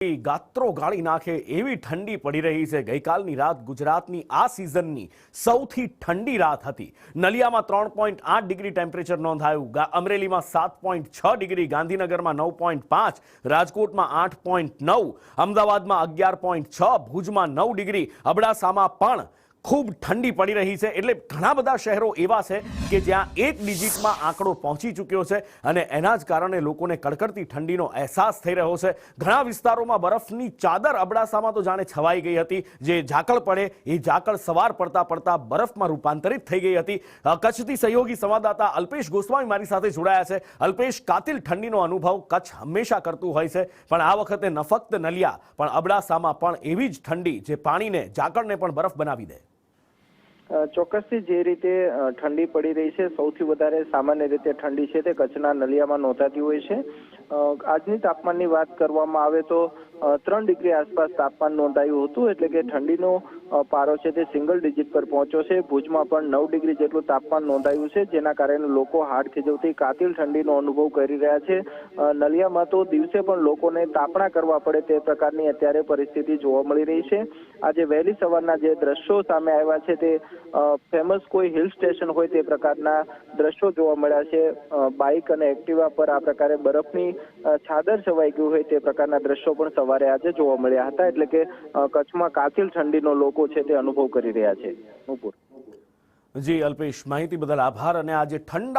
ગાત્રો ગાળી નાખે એવી ઠંડી પડી રહી છે। ગઈકાલની રાત ગુજરાતની આ સિઝનની સૌથી ઠંડી રાત હતી। નલિયામાં 3.8 ડિગ્રી ટેમ્પરેચર નોંધાયું, અમરેલીમાં 7.6 ડિગ્રી, ગાંધીનગરમાં 9.5, રાજકોટમાં 8.9, અમદાવાદમાં 11.6, ભુજમાં 9 ડિગ્રી, અબડાસામાં પણ ખૂબ ઠંડી પડી રહી છે। એટલે ઘણા બધા શહેરો એવા છે કે જ્યાં એક ડિજિટમાં આંકડો પહોંચી ચૂક્યો છે અને એના જ કારણે લોકોને કડકડતી ઠંડીનો અહેસાસ થઈ રહ્યો છે। ઘણા વિસ્તારોમાં બરફની ચાદર અબડાસામાં તો જાણે છવાઈ ગઈ હતી। જે ઝાકળ પડે એ ઝાકળ સવાર પડતા પડતા બરફમાં રૂપાંતરિત થઈ ગઈ હતી। કચ્છથી સહયોગી સંવાદદાતા અલ્પેશ ગોસ્વામી મારી સાથે જોડાયા છે। અલ્પેશ, કાતિલ ઠંડીનો અનુભવ કચ્છ હંમેશા કરતું હોય છે, પણ આ વખતે ન ફક્ત નલિયા પણ અબડાસામાં પણ એવી જ ઠંડી જે પાણીને, ઝાકળને પણ બરફ બનાવી દે। ચોક્કસથી જે રીતે ઠંડી પડી રહી છે, સૌથી વધારે સામાન્ય રીતે ઠંડી છે તે કચ્છના નલિયામાં નોંધાતી હોય છે। આજની તાપમાનની વાત કરવામાં આવે તો 3 ડિગ્રી આસપાસ તાપમાન નોંધાયું હતું, એટલે કે ઠંડીનો પારો છે તે સિંગલ ડિજિટ પર પહોંચ્યો છે। ભુજમાં પણ 9 ડિગ્રી જેટલું તાપમાન નોંધાયું છે, જેના કારણે લોકો હાડ થીજવતી કાતિલ ઠંડીનો અનુભવ કરી રહ્યા છે। નલિયામાં તો દિવસે પણ લોકોને તાપણા કરવા પડે તે પ્રકારની અત્યારે પરિસ્થિતિ જોવા મળી રહી છે। આજે વહેલી સવારના જે દ્રશ્યો સામે આવ્યા છે તે ફેમસ કોઈ હિલ સ્ટેશન હોય તે પ્રકારના દ્રશ્યો જોવા મળ્યા છે। બાઇક અને એક્ટિવા પર આ પ્રકારે બરફની છાદર છવાઈ ગયું હોય તે પ્રકારના દ્રશ્યો પણ સવારે આજે જોવા મળ્યા હતા। એટલે કે કચ્છમાં કાતિલ ઠંડીનો લોકો છે તે અનુભવ કરી રહ્યા છે। જી અલ્પેશ, માહિતી બદલ આભાર। અને આજે ઠંડા